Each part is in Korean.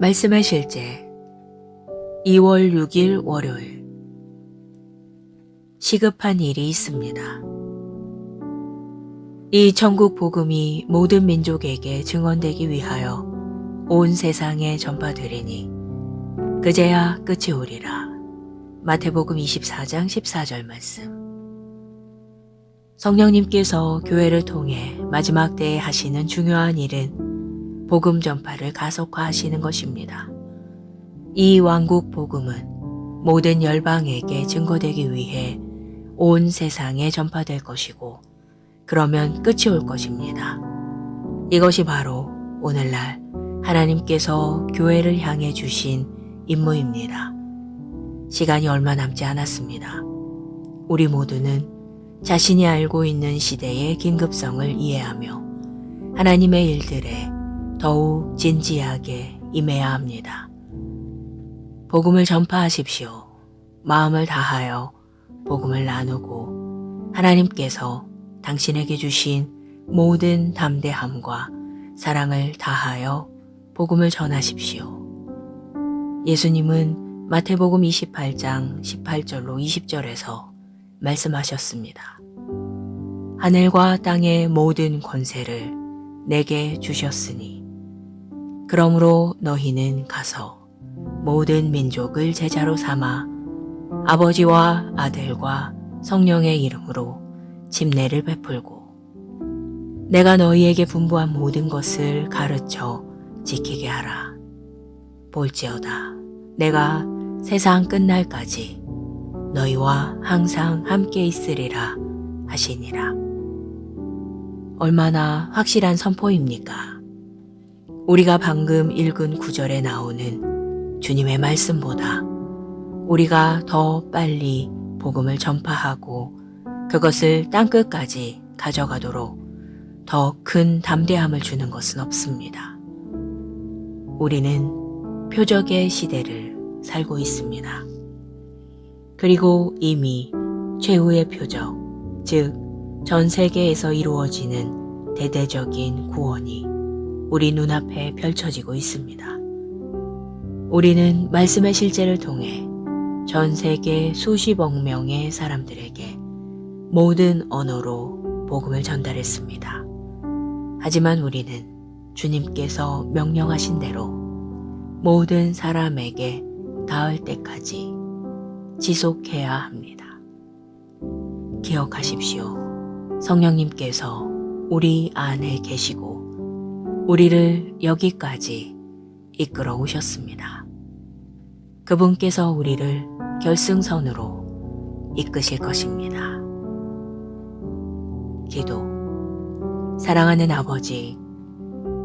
말씀의 실제 2월 6일 월요일. 시급한 일이 있습니다. 이 천국 복음이 모든 민족에게 증언되기 위하여 온 세상에 전파되리니 그제야 끝이 오리라. 마태복음 24장 14절 말씀. 성령님께서 교회를 통해 마지막 때에 하시는 중요한 일은 복음 전파를 가속화하시는 것입니다. 이 왕국 복음은 모든 열방에게 증거되기 위해 온 세상에 전파될 것이고 그러면 끝이 올 것입니다. 이것이 바로 오늘날 하나님께서 교회를 향해 주신 임무입니다. 시간이 얼마 남지 않았습니다. 우리 모두는 자신이 알고 있는 시대의 긴급성을 이해하며 하나님의 일들에 더욱 진지하게 임해야 합니다. 복음을 전파하십시오. 마음을 다하여 복음을 나누고 하나님께서 당신에게 주신 모든 담대함과 사랑을 다하여 복음을 전하십시오. 예수님은 마태복음 28장 18절로 20절에서 말씀하셨습니다. 하늘과 땅의 모든 권세를 내게 주셨으니 그러므로 너희는 가서 모든 민족을 제자로 삼아 아버지와 아들과 성령의 이름으로 침례를 베풀고 내가 너희에게 분부한 모든 것을 가르쳐 지키게 하라. 볼지어다 내가 세상 끝날까지 너희와 항상 함께 있으리라 하시니라. 얼마나 확실한 선포입니까? 우리가 방금 읽은 구절에 나오는 주님의 말씀보다 우리가 더 빨리 복음을 전파하고 그것을 땅끝까지 가져가도록 더 큰 담대함을 주는 것은 없습니다. 우리는 표적의 시대를 살고 있습니다. 그리고 이미 최후의 표적, 즉 전 세계에서 이루어지는 대대적인 구원이 우리 눈앞에 펼쳐지고 있습니다. 우리는 말씀의 실제를 통해 전 세계 수십억 명의 사람들에게 모든 언어로 복음을 전달했습니다. 하지만 우리는 주님께서 명령하신 대로 모든 사람에게 닿을 때까지 지속해야 합니다. 기억하십시오. 성령님께서 우리 안에 계시고 우리를 여기까지 이끌어 오셨습니다. 그분께서 우리를 결승선으로 이끄실 것입니다. 기도. 사랑하는 아버지,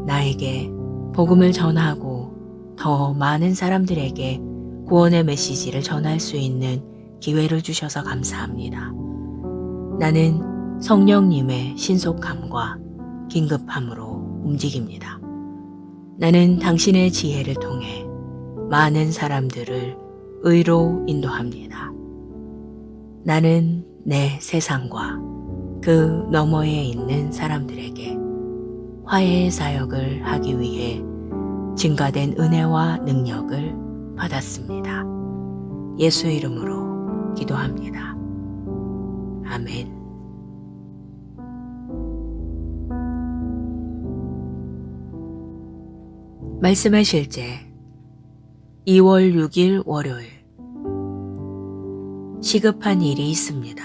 나에게 복음을 전하고 더 많은 사람들에게 구원의 메시지를 전할 수 있는 기회를 주셔서 감사합니다. 나는 성령님의 신속함과 긴급함으로 움직입니다. 나는 당신의 지혜를 통해 많은 사람들을 의로 인도합니다. 나는 내 세상과 그 너머에 있는 사람들에게 화해의 사역을 하기 위해 증가된 은혜와 능력을 받았습니다. 예수 이름으로 기도합니다. 아멘. 말씀의 실제 2월 6일 월요일. 시급한 일이 있습니다.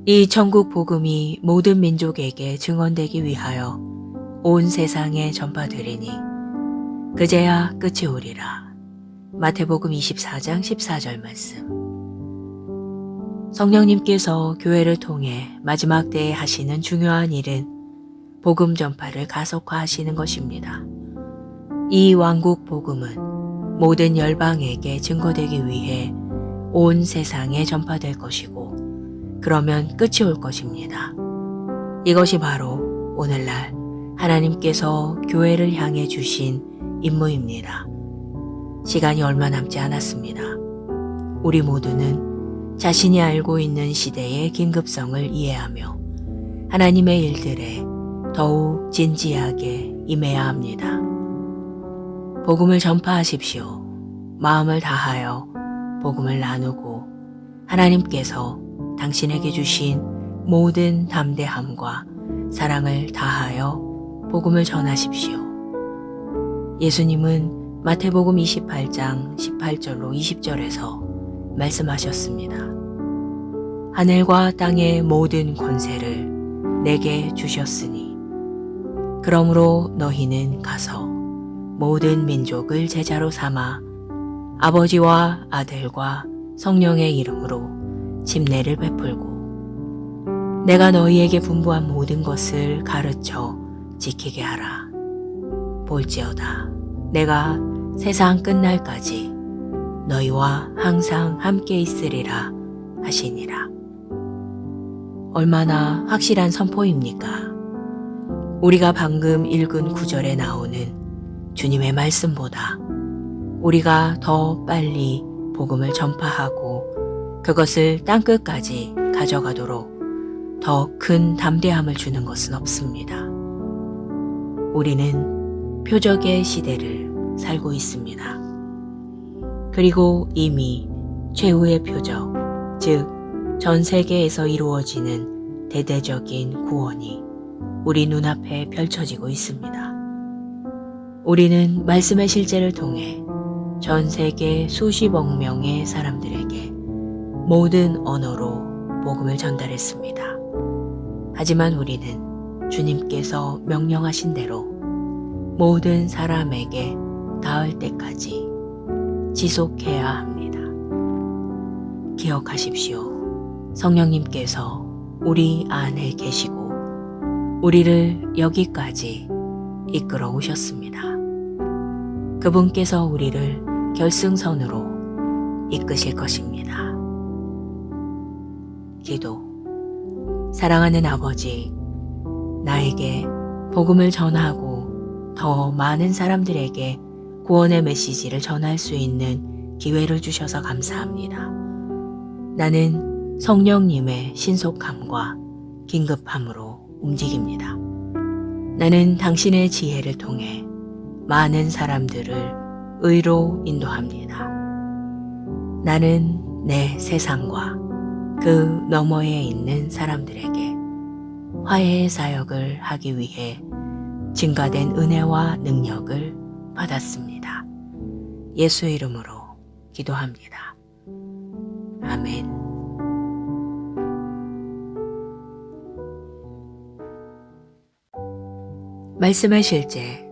이 천국 복음이 모든 민족에게 증언되기 위하여 온 세상에 전파되리니 그제야 끝이 오리라. 마태복음 24장 14절 말씀. 성령님께서 교회를 통해 마지막 때에 하시는 중요한 일은 복음 전파를 가속화하시는 것입니다. 이 왕국 복음은 모든 열방에게 증거되기 위해 온 세상에 전파될 것이고 그러면 끝이 올 것입니다. 이것이 바로 오늘날 하나님께서 교회를 향해 주신 임무입니다. 시간이 얼마 남지 않았습니다. 우리 모두는 자신이 알고 있는 시대의 긴급성을 이해하며 하나님의 일들에 더욱 진지하게 임해야 합니다. 복음을 전파하십시오. 마음을 다하여 복음을 나누고 하나님께서 당신에게 주신 모든 담대함과 사랑을 다하여 복음을 전하십시오. 예수님은 마태복음 28장 18절로 20절에서 말씀하셨습니다. 하늘과 땅의 모든 권세를 내게 주셨으니 그러므로 너희는 가서 모든 민족을 제자로 삼아 아버지와 아들과 성령의 이름으로 침례를 베풀고 내가 너희에게 분부한 모든 것을 가르쳐 지키게 하라. 볼지어다 내가 세상 끝날까지 너희와 항상 함께 있으리라 하시니라. 얼마나 확실한 선포입니까? 우리가 방금 읽은 구절에 나오는 주님의 말씀보다 우리가 더 빨리 복음을 전파하고 그것을 땅끝까지 가져가도록 더 큰 담대함을 주는 것은 없습니다. 우리는 표적의 시대를 살고 있습니다. 그리고 이미 최후의 표적, 즉 전 세계에서 이루어지는 대대적인 구원이 우리 눈앞에 펼쳐지고 있습니다. 우리는 말씀의 실제를 통해 전 세계 수십억 명의 사람들에게 모든 언어로 복음을 전달했습니다. 하지만 우리는 주님께서 명령하신 대로 모든 사람에게 닿을 때까지 지속해야 합니다. 기억하십시오. 성령님께서 우리 안에 계시고 우리를 여기까지 이끌어 오셨습니다. 그분께서 우리를 결승선으로 이끄실 것입니다. 기도. 사랑하는 아버지, 나에게 복음을 전하고 더 많은 사람들에게 구원의 메시지를 전할 수 있는 기회를 주셔서 감사합니다. 나는 성령님의 신속함과 긴급함으로 움직입니다. 나는 당신의 지혜를 통해 많은 사람들을 의로 인도합니다. 나는 내 세상과 그 너머에 있는 사람들에게 화해의 사역을 하기 위해 증가된 은혜와 능력을 받았습니다. 예수 이름으로 기도합니다. 아멘. 말씀의 실제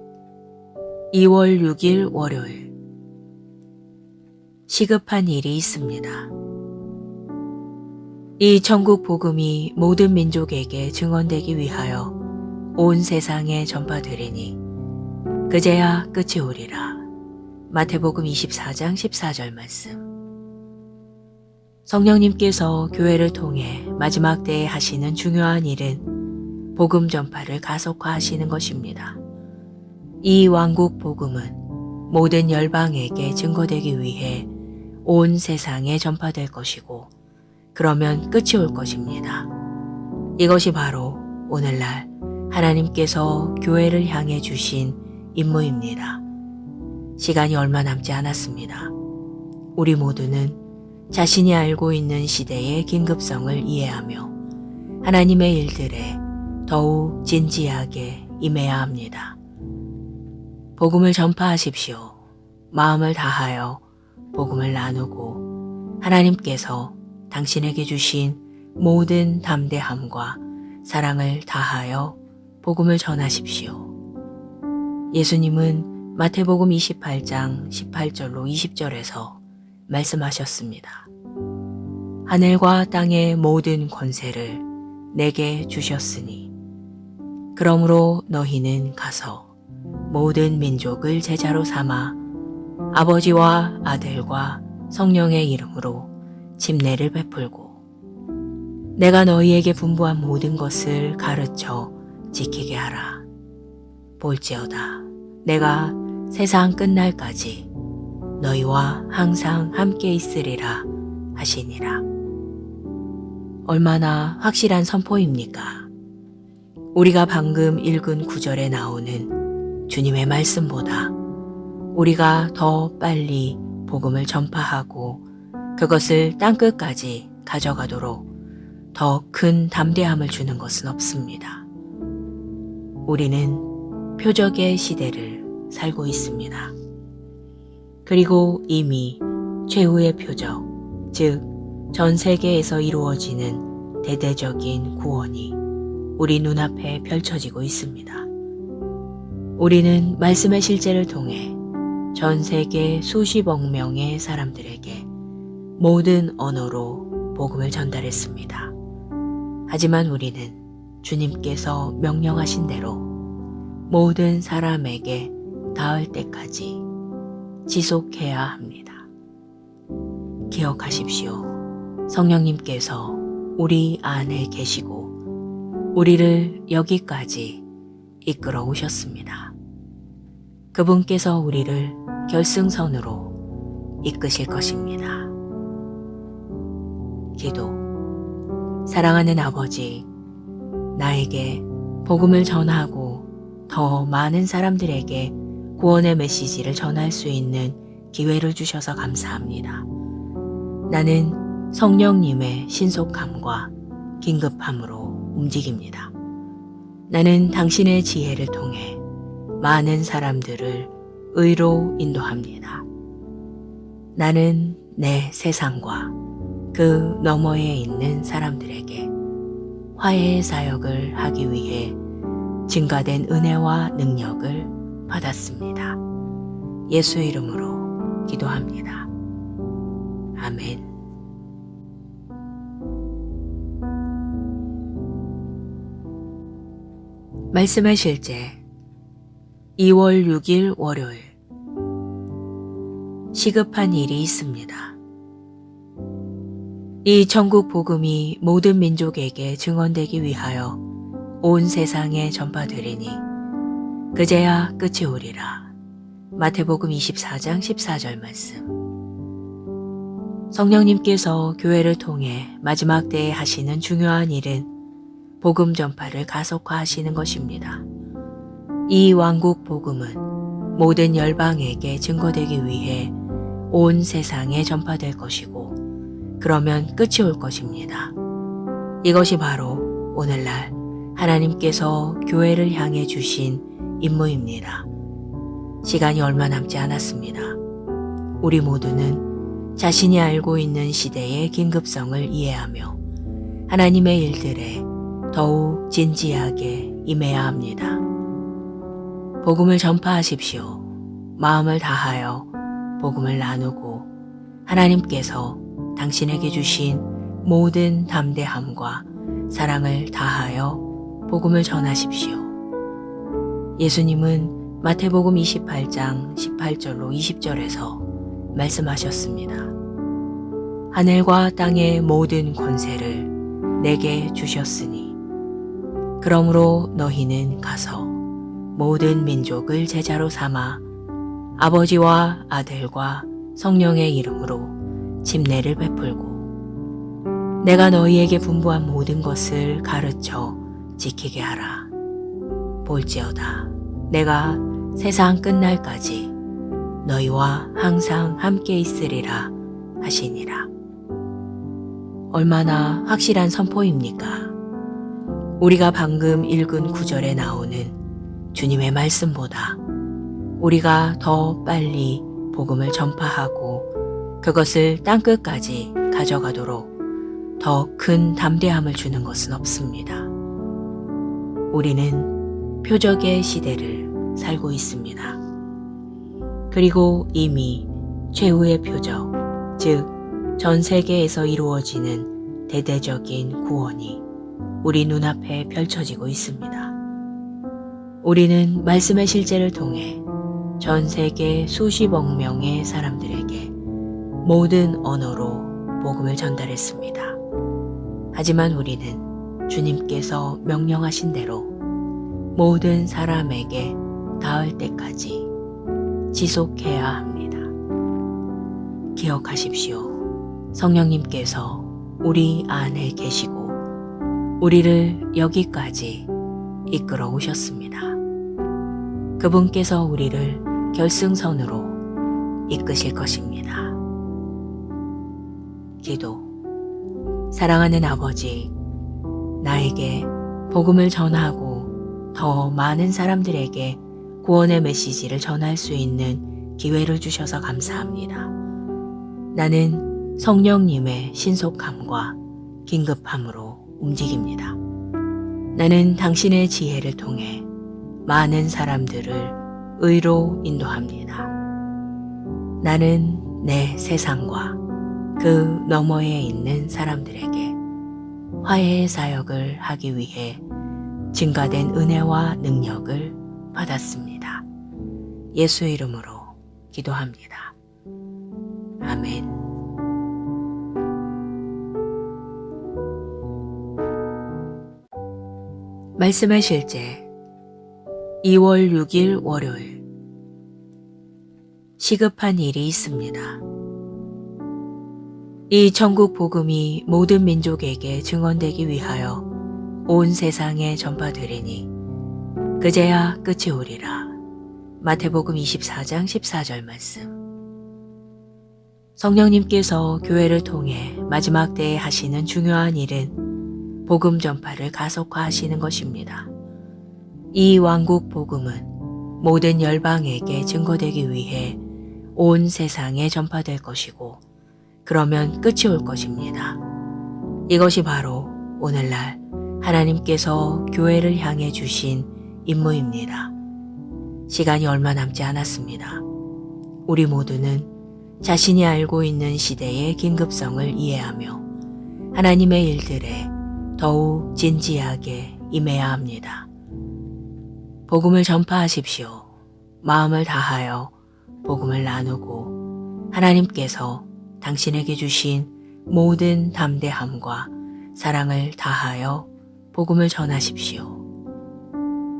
2월 6일 월요일. 시급한 일이 있습니다. 이 천국 복음이 모든 민족에게 증언되기 위하여 온 세상에 전파되리니 그제야 끝이 오리라. 마태복음 24장 14절 말씀. 성령님께서 교회를 통해 마지막 때에 하시는 중요한 일은 복음 전파를 가속화하시는 것입니다. 이 왕국 복음은 모든 열방에게 증거되기 위해 온 세상에 전파될 것이고 그러면 끝이 올 것입니다. 이것이 바로 오늘날 하나님께서 교회를 향해 주신 임무입니다. 시간이 얼마 남지 않았습니다. 우리 모두는 자신이 알고 있는 시대의 긴급성을 이해하며 하나님의 일들에 더욱 진지하게 임해야 합니다. 복음을 전파하십시오. 마음을 다하여 복음을 나누고 하나님께서 당신에게 주신 모든 담대함과 사랑을 다하여 복음을 전하십시오. 예수님은 마태복음 28장 18절로 20절에서 말씀하셨습니다. 하늘과 땅의 모든 권세를 내게 주셨으니 그러므로 너희는 가서 모든 민족을 제자로 삼아 아버지와 아들과 성령의 이름으로 침례를 베풀고 내가 너희에게 분부한 모든 것을 가르쳐 지키게 하라. 볼지어다 내가 세상 끝날까지 너희와 항상 함께 있으리라 하시니라. 얼마나 확실한 선포입니까? 우리가 방금 읽은 구절에 나오는 주님의 말씀보다 우리가 더 빨리 복음을 전파하고 그것을 땅끝까지 가져가도록 더 큰 담대함을 주는 것은 없습니다. 우리는 표적의 시대를 살고 있습니다. 그리고 이미 최후의 표적, 즉 전 세계에서 이루어지는 대대적인 구원이 우리 눈앞에 펼쳐지고 있습니다. 우리는 말씀의 실제를 통해 전 세계 수십억 명의 사람들에게 모든 언어로 복음을 전달했습니다. 하지만 우리는 주님께서 명령하신 대로 모든 사람에게 닿을 때까지 지속해야 합니다. 기억하십시오. 성령님께서 우리 안에 계시고 우리를 여기까지 이끌어 오셨습니다. 그분께서 우리를 결승선으로 이끄실 것입니다. 기도. 사랑하는 아버지, 나에게 복음을 전하고 더 많은 사람들에게 구원의 메시지를 전할 수 있는 기회를 주셔서 감사합니다. 나는 성령님의 신속함과 긴급함으로 움직입니다. 나는 당신의 지혜를 통해 많은 사람들을 의로 인도합니다. 나는 내 세상과 그 너머에 있는 사람들에게 화해의 사역을 하기 위해 증가된 은혜와 능력을 받았습니다. 예수 이름으로 기도합니다. 아멘. 말씀의 실제 2월 6일 월요일. 시급한 일이 있습니다. 이 천국 복음이 모든 민족에게 증언되기 위하여 온 세상에 전파되리니 그제야 끝이 오리라. 마태복음 24장 14절 말씀. 성령님께서 교회를 통해 마지막 때에 하시는 중요한 일은 복음 전파를 가속화하시는 것입니다. 이 왕국 복음은 모든 열방에게 증거되기 위해 온 세상에 전파될 것이고 그러면 끝이 올 것입니다. 이것이 바로 오늘날 하나님께서 교회를 향해 주신 임무입니다. 시간이 얼마 남지 않았습니다. 우리 모두는 자신이 알고 있는 시대의 긴급성을 이해하며 하나님의 일들에 더욱 진지하게 임해야 합니다. 복음을 전파하십시오. 마음을 다하여 복음을 나누고 하나님께서 당신에게 주신 모든 담대함과 사랑을 다하여 복음을 전하십시오. 예수님은 마태복음 28장 18절로 20절에서 말씀하셨습니다. 하늘과 땅의 모든 권세를 내게 주셨으니 그러므로 너희는 가서 모든 민족을 제자로 삼아 아버지와 아들과 성령의 이름으로 침례를 베풀고 내가 너희에게 분부한 모든 것을 가르쳐 지키게 하라. 볼지어다 내가 세상 끝날까지 너희와 항상 함께 있으리라 하시니라. 얼마나 확실한 선포입니까? 우리가 방금 읽은 구절에 나오는 주님의 말씀보다 우리가 더 빨리 복음을 전파하고 그것을 땅끝까지 가져가도록 더 큰 담대함을 주는 것은 없습니다. 우리는 표적의 시대를 살고 있습니다. 그리고 이미 최후의 표적, 즉 전 세계에서 이루어지는 대대적인 구원이 우리 눈앞에 펼쳐지고 있습니다. 우리는 말씀의 실제를 통해 전 세계 수십억 명의 사람들에게 모든 언어로 복음을 전달했습니다. 하지만 우리는 주님께서 명령하신 대로 모든 사람에게 닿을 때까지 지속해야 합니다. 기억하십시오. 성령님께서 우리 안에 계시고 우리를 여기까지 이끌어 오셨습니다. 그분께서 우리를 결승선으로 이끄실 것입니다. 기도. 사랑하는 아버지, 나에게 복음을 전하고 더 많은 사람들에게 구원의 메시지를 전할 수 있는 기회를 주셔서 감사합니다. 나는 성령님의 신속함과 긴급함으로 움직입니다. 나는 당신의 지혜를 통해 많은 사람들을 의로 인도합니다. 나는 내 세상과 그 너머에 있는 사람들에게 화해의 사역을 하기 위해 증가된 은혜와 능력을 받았습니다. 예수 이름으로 기도합니다. 아멘. 말씀의 실제 2월 6일 월요일. 시급한 일이 있습니다. 이 천국 복음이 모든 민족에게 증언되기 위하여 온 세상에 전파되리니 그제야 끝이 오리라. 마태복음 24장 14절 말씀. 성령님께서 교회를 통해 마지막 때에 하시는 중요한 일은 복음 전파를 가속화하시는 것입니다. 이 왕국 복음은 모든 열방에게 증거되기 위해 온 세상에 전파될 것이고 그러면 끝이 올 것입니다. 이것이 바로 오늘날 하나님께서 교회를 향해 주신 임무입니다. 시간이 얼마 남지 않았습니다. 우리 모두는 자신이 알고 있는 시대의 긴급성을 이해하며 하나님의 일들에 더욱 진지하게 임해야 합니다. 복음을 전파하십시오. 마음을 다하여 복음을 나누고 하나님께서 당신에게 주신 모든 담대함과 사랑을 다하여 복음을 전하십시오.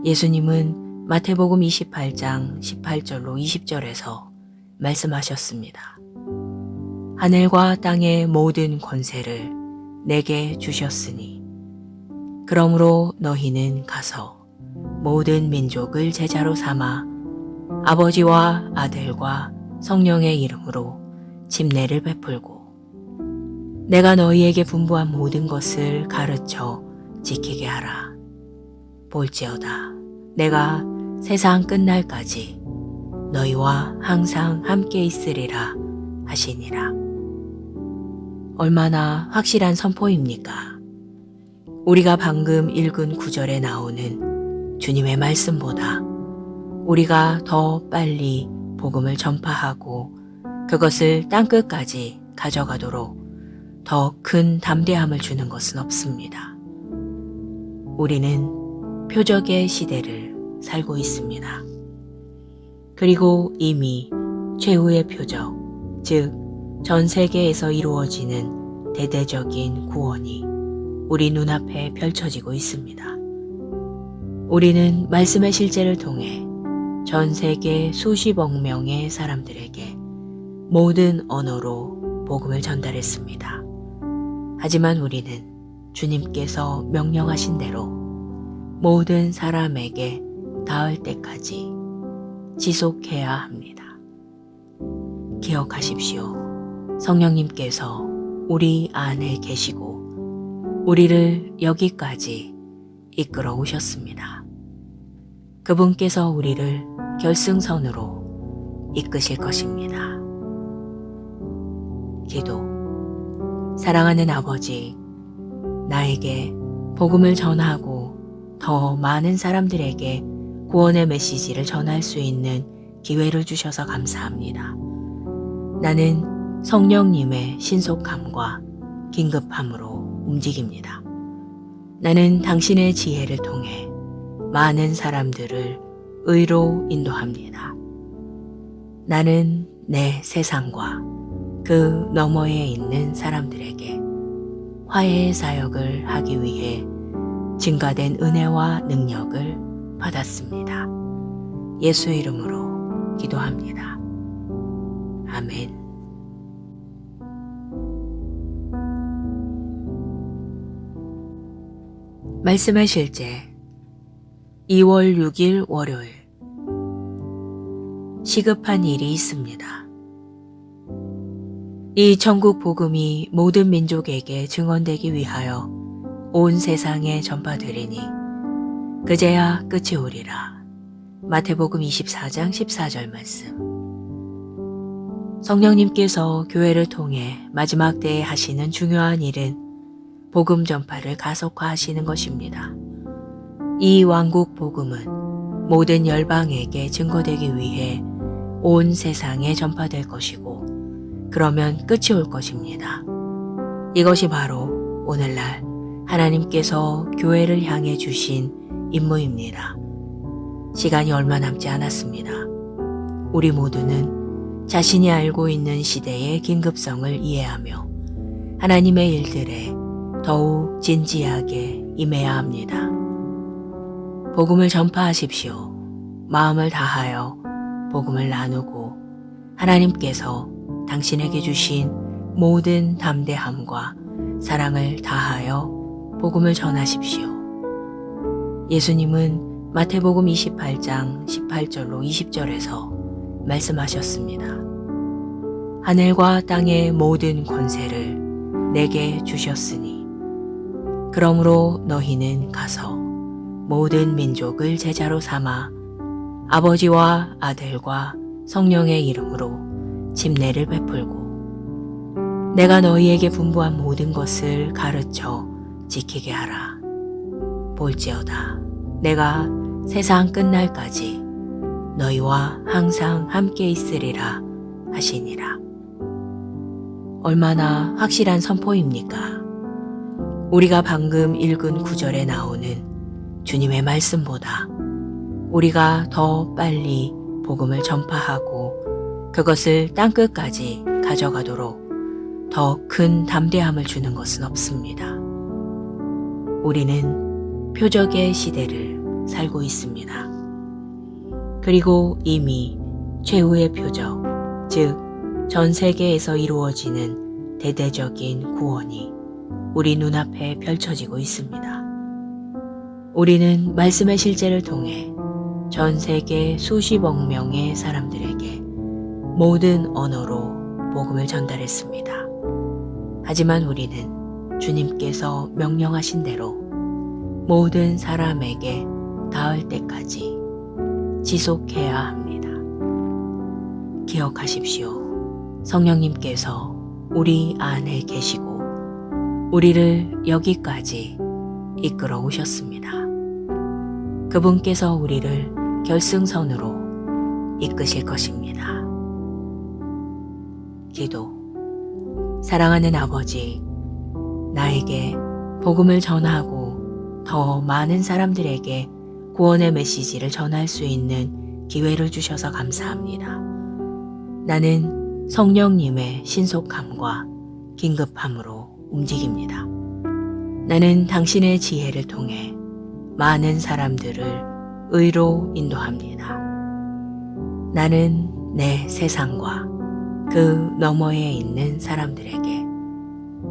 예수님은 마태복음 28장 18절로 20절에서 말씀하셨습니다. 하늘과 땅의 모든 권세를 내게 주셨으니 그러므로 너희는 가서 모든 민족을 제자로 삼아 아버지와 아들과 성령의 이름으로 침례를 베풀고 내가 너희에게 분부한 모든 것을 가르쳐 지키게 하라. 볼지어다 내가 세상 끝날까지 너희와 항상 함께 있으리라 하시니라. 얼마나 확실한 선포입니까? 우리가 방금 읽은 구절에 나오는 주님의 말씀보다 우리가 더 빨리 복음을 전파하고 그것을 땅끝까지 가져가도록 더 큰 담대함을 주는 것은 없습니다. 우리는 표적의 시대를 살고 있습니다. 그리고 이미 최후의 표적, 즉 전 세계에서 이루어지는 대대적인 구원이 우리 눈앞에 펼쳐지고 있습니다. 우리는 말씀의 실제를 통해 전 세계 수십억 명의 사람들에게 모든 언어로 복음을 전달했습니다. 하지만 우리는 주님께서 명령하신 대로 모든 사람에게 닿을 때까지 지속해야 합니다. 기억하십시오. 성령님께서 우리 안에 계시고 우리를 여기까지 이끌어 오셨습니다. 그분께서 우리를 결승선으로 이끄실 것입니다. 기도. 사랑하는 아버지, 나에게 복음을 전하고 더 많은 사람들에게 구원의 메시지를 전할 수 있는 기회를 주셔서 감사합니다. 나는 성령님의 신속함과 긴급함으로 움직입니다. 나는 당신의 지혜를 통해 많은 사람들을 의로 인도합니다. 나는 내 세상과 그 너머에 있는 사람들에게 화해의 사역을 하기 위해 증가된 은혜와 능력을 받았습니다. 예수 이름으로 기도합니다. 아멘. 말씀의 실제 2월 6일 월요일. 시급한 일이 있습니다. 이 천국 복음이 모든 민족에게 증언되기 위하여 온 세상에 전파되리니 그제야 끝이 오리라. 마태복음 24장 14절 말씀. 성령님께서 교회를 통해 마지막 때에 하시는 중요한 일은 복음 전파를 가속화하시는 것입니다. 이 왕국 복음은 모든 열방에게 증거되기 위해 온 세상에 전파될 것이고 그러면 끝이 올 것입니다. 이것이 바로 오늘날 하나님께서 교회를 향해 주신 임무입니다. 시간이 얼마 남지 않았습니다. 우리 모두는 자신이 알고 있는 시대의 긴급성을 이해하며 하나님의 일들에 더욱 진지하게 임해야 합니다. 복음을 전파하십시오. 마음을 다하여 복음을 나누고 하나님께서 당신에게 주신 모든 담대함과 사랑을 다하여 복음을 전하십시오. 예수님은 마태복음 28장 18절로 20절에서 말씀하셨습니다. 하늘과 땅의 모든 권세를 내게 주셨으니 그러므로 너희는 가서 모든 민족을 제자로 삼아 아버지와 아들과 성령의 이름으로 침례를 베풀고 내가 너희에게 분부한 모든 것을 가르쳐 지키게 하라. 볼지어다 내가 세상 끝날까지 너희와 항상 함께 있으리라 하시니라. 얼마나 확실한 선포입니까? 우리가 방금 읽은 구절에 나오는 주님의 말씀보다 우리가 더 빨리 복음을 전파하고 그것을 땅끝까지 가져가도록 더 큰 담대함을 주는 것은 없습니다. 우리는 표적의 시대를 살고 있습니다. 그리고 이미 최후의 표적, 즉 전 세계에서 이루어지는 대대적인 구원이 우리 눈앞에 펼쳐지고 있습니다. 우리는 말씀의 실제를 통해 전 세계 수십억 명의 사람들에게 모든 언어로 복음을 전달했습니다. 하지만 우리는 주님께서 명령하신 대로 모든 사람에게 닿을 때까지 지속해야 합니다. 기억하십시오. 성령님께서 우리 안에 계시고 우리를 여기까지 이끌어 오셨습니다. 그분께서 우리를 결승선으로 이끄실 것입니다. 기도. 사랑하는 아버지, 나에게 복음을 전하고 더 많은 사람들에게 구원의 메시지를 전할 수 있는 기회를 주셔서 감사합니다. 나는 성령님의 신속함과 긴급함으로 움직입니다. 나는 당신의 지혜를 통해 많은 사람들을 의로 인도합니다. 나는 내 세상과 그 너머에 있는 사람들에게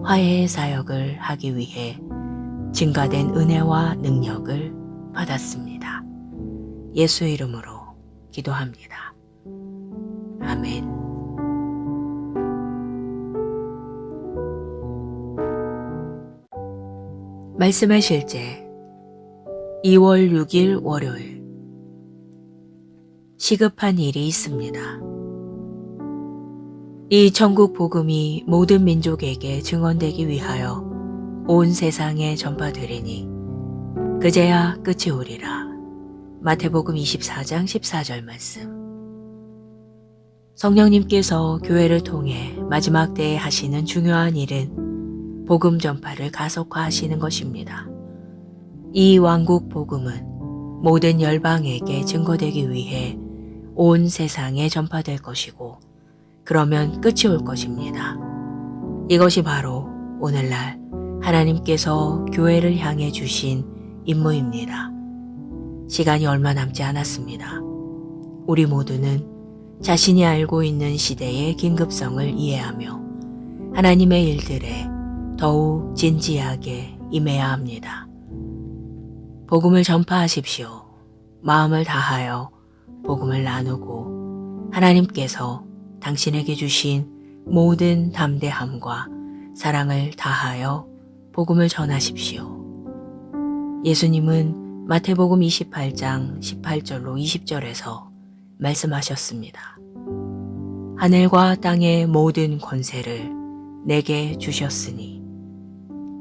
화해의 사역을 하기 위해 증가된 은혜와 능력을 받았습니다. 예수 이름으로 기도합니다. 아멘. 말씀의 실제 2월 6일 월요일. 시급한 일이 있습니다. 이 천국 복음이 모든 민족에게 증언되기 위하여 온 세상에 전파되리니 그제야 끝이 오리라. 마태복음 24장 14절 말씀. 성령님께서 교회를 통해 마지막 때에 하시는 중요한 일은 복음 전파를 가속화하시는 것입니다. 이 왕국 복음은 모든 열방에게 증거되기 위해 온 세상에 전파될 것이고 그러면 끝이 올 것입니다. 이것이 바로 오늘날 하나님께서 교회를 향해 주신 임무입니다. 시간이 얼마 남지 않았습니다. 우리 모두는 자신이 알고 있는 시대의 긴급성을 이해하며 하나님의 일들에 더욱 진지하게 임해야 합니다. 복음을 전파하십시오. 마음을 다하여 복음을 나누고 하나님께서 당신에게 주신 모든 담대함과 사랑을 다하여 복음을 전하십시오. 예수님은 마태복음 28장 18절로 20절에서 말씀하셨습니다. 하늘과 땅의 모든 권세를 내게 주셨으니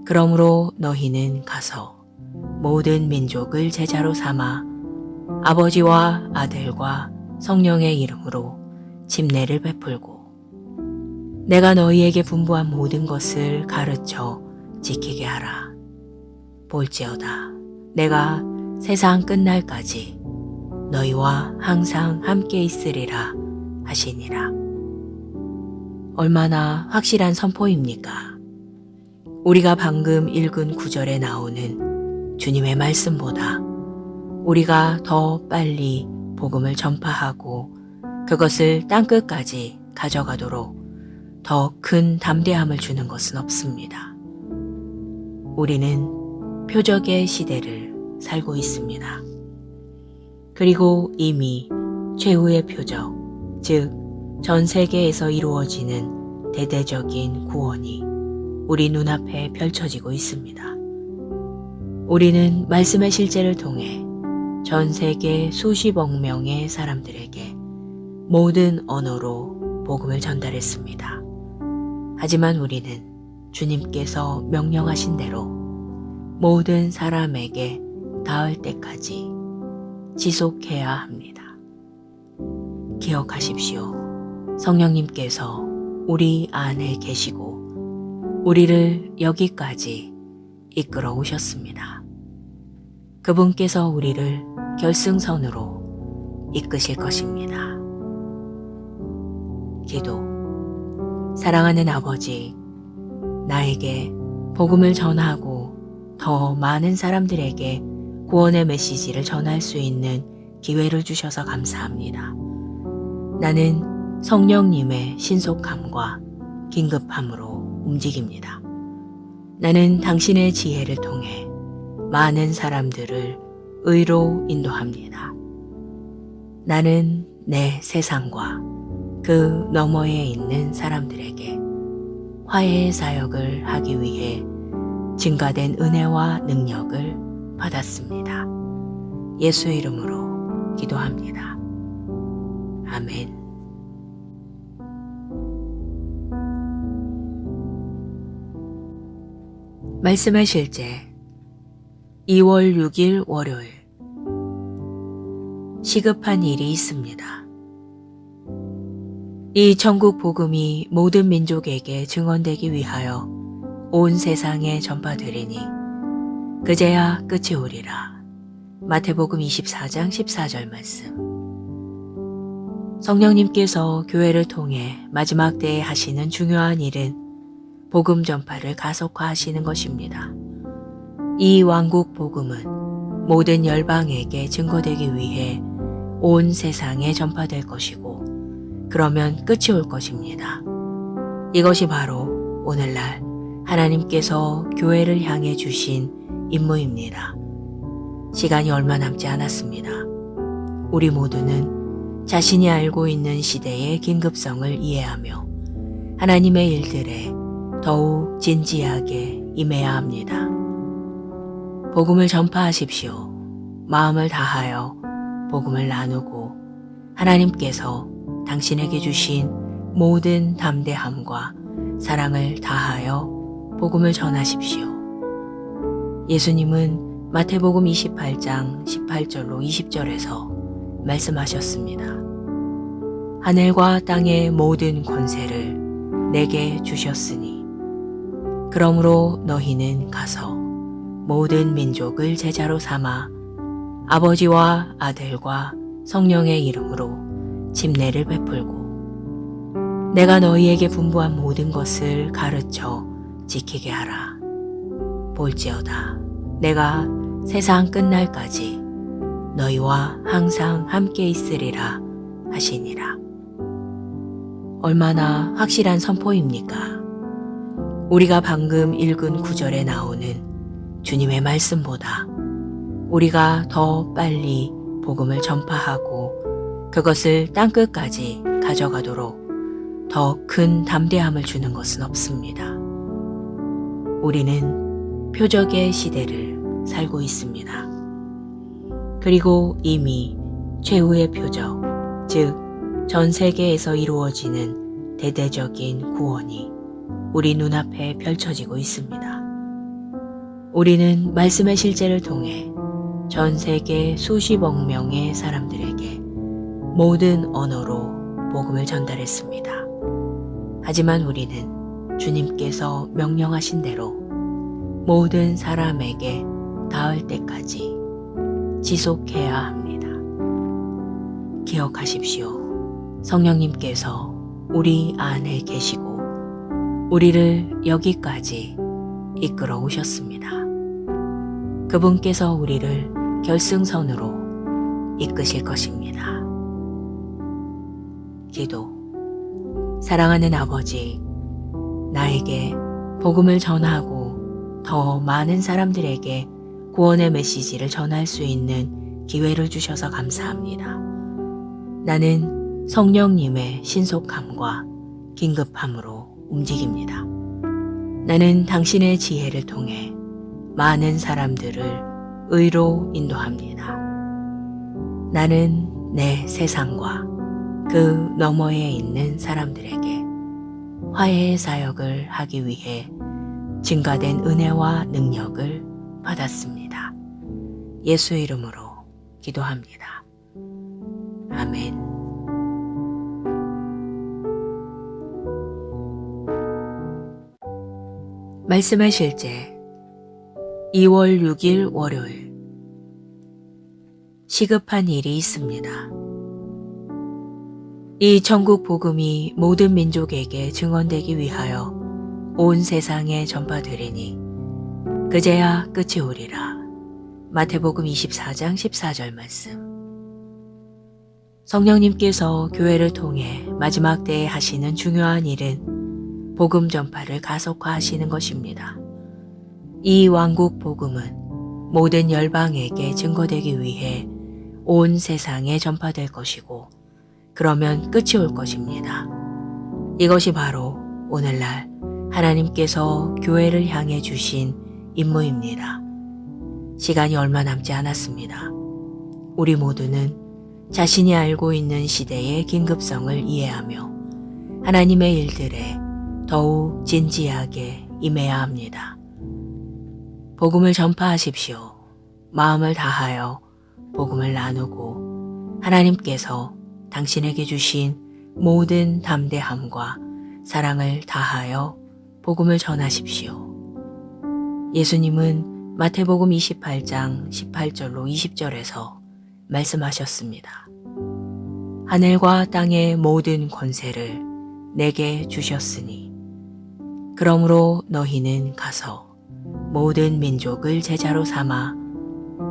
그러므로 너희는 가서 모든 민족을 제자로 삼아 아버지와 아들과 성령의 이름으로 침례를 베풀고 내가 너희에게 분부한 모든 것을 가르쳐 지키게 하라. 볼지어다 내가 세상 끝날까지 너희와 항상 함께 있으리라 하시니라. 얼마나 확실한 선포입니까? 우리가 방금 읽은 구절에 나오는 주님의 말씀보다 우리가 더 빨리 복음을 전파하고 그것을 땅끝까지 가져가도록 더 큰 담대함을 주는 것은 없습니다. 우리는 표적의 시대를 살고 있습니다. 그리고 이미 최후의 표적, 즉 전 세계에서 이루어지는 대대적인 구원이 우리 눈앞에 펼쳐지고 있습니다. 우리는 말씀의 실제를 통해 전 세계 수십억 명의 사람들에게 모든 언어로 복음을 전달했습니다. 하지만 우리는 주님께서 명령하신 대로 모든 사람에게 닿을 때까지 지속해야 합니다. 기억하십시오. 성령님께서 우리 안에 계시고 우리를 여기까지 이끌어 오셨습니다. 그분께서 우리를 결승선으로 이끄실 것입니다. 기도. 사랑하는 아버지, 나에게 복음을 전하고 더 많은 사람들에게 구원의 메시지를 전할 수 있는 기회를 주셔서 감사합니다. 나는 성령님의 신속함과 긴급함으로 움직입니다. 나는 당신의 지혜를 통해 많은 사람들을 의로 인도합니다. 나는 내 세상과 그 너머에 있는 사람들에게 화해의 사역을 하기 위해 증가된 은혜와 능력을 받았습니다. 예수의 이름으로 기도합니다. 아멘. 말씀의 실제 2월 6일 월요일. 시급한 일이 있습니다. 이 천국 복음이 모든 민족에게 증언되기 위하여 온 세상에 전파되리니 그제야 끝이 오리라. 마태복음 24장 14절 말씀. 성령님께서 교회를 통해 마지막 때에 하시는 중요한 일은 복음 전파를 가속화하시는 것입니다. 이 왕국 복음은 모든 열방에게 증거되기 위해 온 세상에 전파될 것이고 그러면 끝이 올 것입니다. 이것이 바로 오늘날 하나님께서 교회를 향해 주신 임무입니다. 시간이 얼마 남지 않았습니다. 우리 모두는 자신이 알고 있는 시대의 긴급성을 이해하며 하나님의 일들에 더욱 진지하게 임해야 합니다. 복음을 전파하십시오. 마음을 다하여 복음을 나누고 하나님께서 당신에게 주신 모든 담대함과 사랑을 다하여 복음을 전하십시오. 예수님은 마태복음 28장 18절로 20절에서 말씀하셨습니다. 하늘과 땅의 모든 권세를 내게 주셨으니 그러므로 너희는 가서 모든 민족을 제자로 삼아 아버지와 아들과 성령의 이름으로 침례를 베풀고 내가 너희에게 분부한 모든 것을 가르쳐 지키게 하라. 볼지어다 내가 세상 끝날까지 너희와 항상 함께 있으리라 하시니라. 얼마나 확실한 선포입니까? 우리가 방금 읽은 구절에 나오는 주님의 말씀보다 우리가 더 빨리 복음을 전파하고 그것을 땅끝까지 가져가도록 더 큰 담대함을 주는 것은 없습니다. 우리는 표적의 시대를 살고 있습니다. 그리고 이미 최후의 표적, 즉 전 세계에서 이루어지는 대대적인 구원이 우리 눈앞에 펼쳐지고 있습니다. 우리는 말씀의 실제를 통해 전 세계 수십억 명의 사람들에게 모든 언어로 복음을 전달했습니다. 하지만 우리는 주님께서 명령하신 대로 모든 사람에게 닿을 때까지 지속해야 합니다. 기억하십시오. 성령님께서 우리 안에 계시고 우리를 여기까지 이끌어 오셨습니다. 그분께서 우리를 결승선으로 이끄실 것입니다. 기도. 사랑하는 아버지, 나에게 복음을 전하고 더 많은 사람들에게 구원의 메시지를 전할 수 있는 기회를 주셔서 감사합니다. 나는 성령님의 신속함과 긴급함으로 움직입니다. 나는 당신의 지혜를 통해 많은 사람들을 의로 인도합니다. 나는 내 세상과 그 너머에 있는 사람들에게 화해의 사역을 하기 위해 증가된 은혜와 능력을 받았습니다. 예수 이름으로 기도합니다. 아멘. 말씀의 실제 2월 6일 월요일. 시급한 일이 있습니다. 이 천국 복음이 모든 민족에게 증언되기 위하여 온 세상에 전파되리니 그제야 끝이 오리라. 마태복음 24장 14절 말씀. 성령님께서 교회를 통해 마지막 때에 하시는 중요한 일은 복음 전파를 가속화하시는 것입니다. 이 왕국 복음은 모든 열방에게 증거되기 위해 온 세상에 전파될 것이고 그러면 끝이 올 것입니다. 이것이 바로 오늘날 하나님께서 교회를 향해 주신 임무입니다. 시간이 얼마 남지 않았습니다. 우리 모두는 자신이 알고 있는 시대의 긴급성을 이해하며 하나님의 일들에 더욱 진지하게 임해야 합니다. 복음을 전파하십시오. 마음을 다하여 복음을 나누고 하나님께서 당신에게 주신 모든 담대함과 사랑을 다하여 복음을 전하십시오. 예수님은 마태복음 28장 18절로 20절에서 말씀하셨습니다. 하늘과 땅의 모든 권세를 내게 주셨으니 그러므로 너희는 가서 모든 민족을 제자로 삼아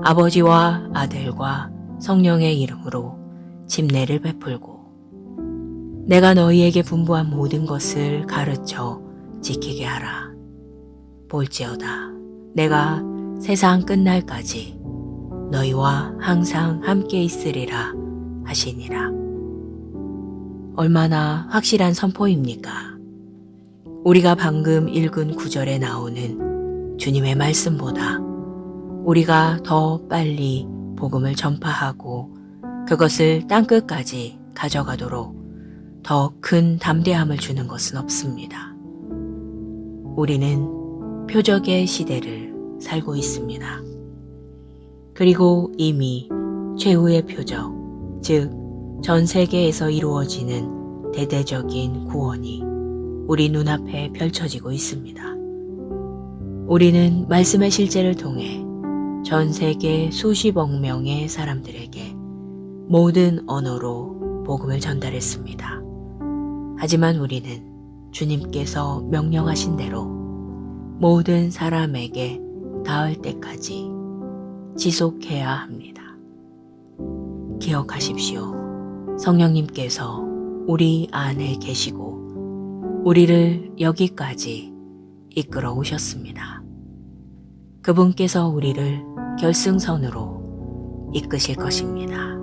아버지와 아들과 성령의 이름으로 침례를 베풀고 내가 너희에게 분부한 모든 것을 가르쳐 지키게 하라. 볼지어다 내가 세상 끝날까지 너희와 항상 함께 있으리라 하시니라. 얼마나 확실한 선포입니까? 우리가 방금 읽은 구절에 나오는 주님의 말씀보다 우리가 더 빨리 복음을 전파하고 그것을 땅끝까지 가져가도록 더 큰 담대함을 주는 것은 없습니다. 우리는 표적의 시대를 살고 있습니다. 그리고 이미 최후의 표적, 즉 전 세계에서 이루어지는 대대적인 구원이 우리 눈앞에 펼쳐지고 있습니다. 우리는 말씀의 실제를 통해 전 세계 수십억 명의 사람들에게 모든 언어로 복음을 전달했습니다. 하지만 우리는 주님께서 명령하신 대로 모든 사람에게 닿을 때까지 지속해야 합니다. 기억하십시오. 성령님께서 우리 안에 계시고 우리를 여기까지 이끌어 오셨습니다. 그분께서 우리를 결승선으로 이끄실 것입니다.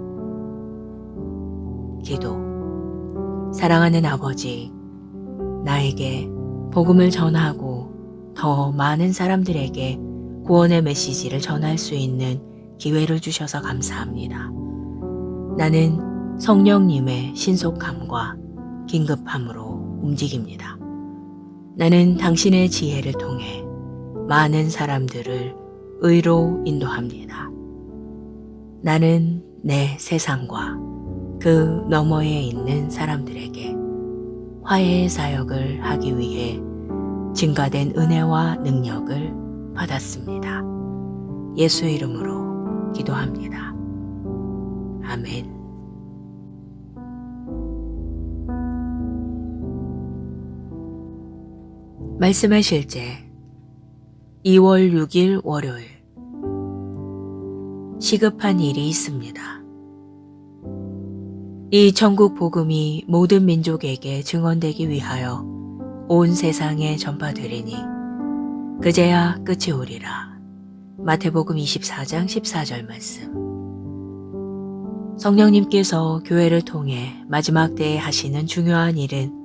기도. 사랑하는 아버지, 나에게 복음을 전하고 더 많은 사람들에게 구원의 메시지를 전할 수 있는 기회를 주셔서 감사합니다. 나는 성령님의 신속함과 긴급함으로 움직입니다. 나는 당신의 지혜를 통해 많은 사람들을 의로 인도합니다. 나는 내 세상과 그 너머에 있는 사람들에게 화해의 사역을 하기 위해 증가된 은혜와 능력을 받았습니다. 예수 이름으로 기도합니다. 아멘. 말씀의 실제 2월 6일 월요일. 시급한 일이 있습니다. 이 천국 복음이 모든 민족에게 증언되기 위하여 온 세상에 전파되리니 그제야 끝이 오리라. 마태복음 24장 14절 말씀. 성령님께서 교회를 통해 마지막 때에 하시는 중요한 일은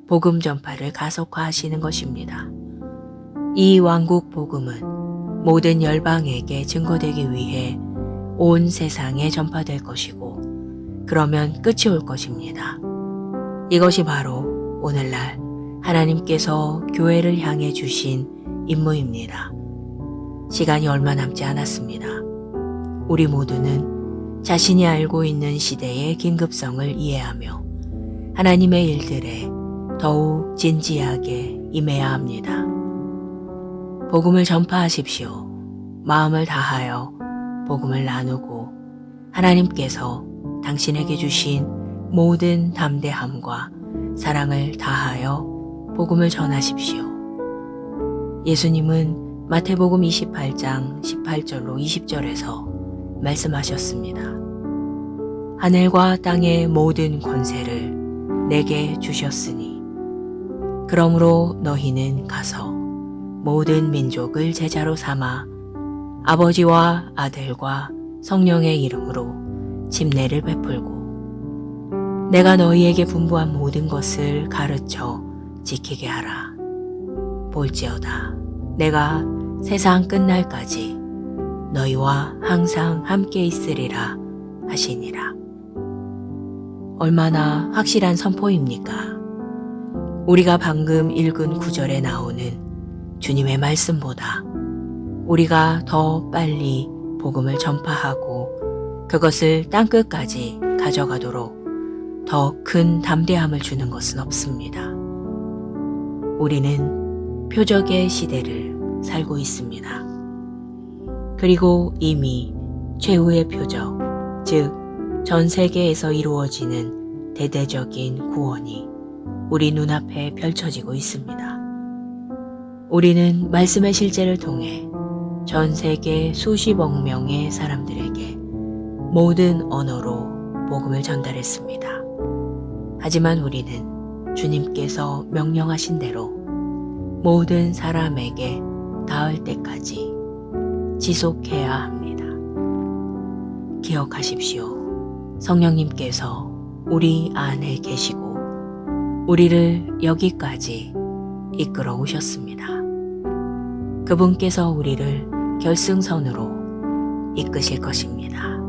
복음 전파를 가속화하시는 것입니다. 이 왕국 복음은 모든 열방에게 증거되기 위해 온 세상에 전파될 것이고 그러면 끝이 올 것입니다. 이것이 바로 오늘날 하나님께서 교회를 향해 주신 임무입니다. 시간이 얼마 남지 않았습니다. 우리 모두는 자신이 알고 있는 시대의 긴급성을 이해하며 하나님의 일들에 더욱 진지하게 임해야 합니다. 복음을 전파하십시오. 마음을 다하여 복음을 나누고 하나님께서 당신에게 주신 모든 담대함과 사랑을 다하여 복음을 전하십시오. 예수님은 마태복음 28장 18절로 20절에서 말씀하셨습니다. 하늘과 땅의 모든 권세를 내게 주셨으니 그러므로 너희는 가서 모든 민족을 제자로 삼아 아버지와 아들과 성령의 이름으로 침례를 베풀고 내가 너희에게 분부한 모든 것을 가르쳐 지키게 하라. 볼지어다 내가 세상 끝날까지 너희와 항상 함께 있으리라 하시니라. 얼마나 확실한 선포입니까? 우리가 방금 읽은 구절에 나오는 주님의 말씀보다 우리가 더 빨리 복음을 전파하고 그것을 땅끝까지 가져가도록 더 큰 담대함을 주는 것은 없습니다. 우리는 표적의 시대를 살고 있습니다. 그리고 이미 최후의 표적, 즉 전 세계에서 이루어지는 대대적인 구원이 우리 눈앞에 펼쳐지고 있습니다. 우리는 말씀의 실제를 통해 전 세계 수십억 명의 사람들에게 모든 언어로 복음을 전달했습니다. 하지만 우리는 주님께서 명령하신 대로 모든 사람에게 닿을 때까지 지속해야 합니다. 기억하십시오. 성령님께서 우리 안에 계시고 우리를 여기까지 이끌어 오셨습니다. 그분께서 우리를 결승선으로 이끄실 것입니다.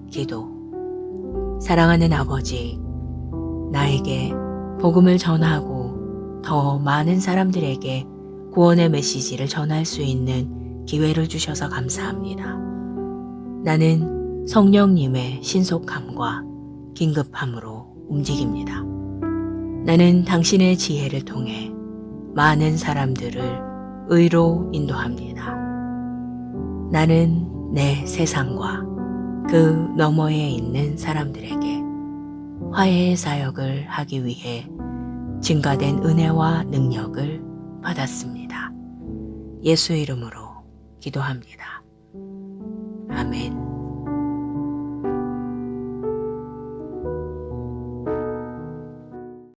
기도. 사랑하는 아버지, 나에게 복음을 전하고 더 많은 사람들에게 구원의 메시지를 전할 수 있는 기회를 주셔서 감사합니다. 나는 성령님의 신속함과 긴급함으로 움직입니다. 나는 당신의 지혜를 통해 많은 사람들을 의로 인도합니다. 나는 내 세상과 그 너머에 있는 사람들에게 화해의 사역을 하기 위해 증가된 은혜와 능력을 받았습니다. 예수 이름으로 기도합니다. 아멘.